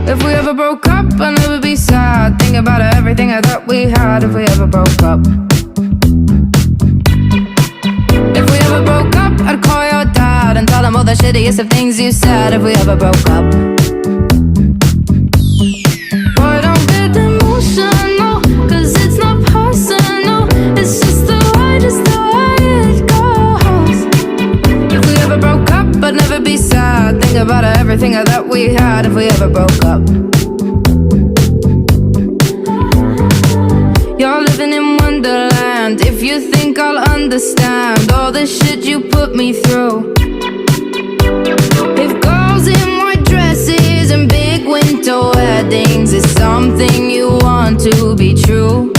If we ever broke up, I'd never be sad. Think about everything I thought we had. If we ever broke up. If we ever broke up, I'd call your dad and tell him all the shittiest of things you said. If we ever broke up. Boy, don't get emotional, 'cause it's not personal. It's just the way it goes. If we ever broke up, I'd never be sad. Think about everything I thought we had. If we ever broke up. You're living in Wonderland. If you think I'll understand all the shit you put me through. If girls in white dresses and big winter weddings is something you want to be true,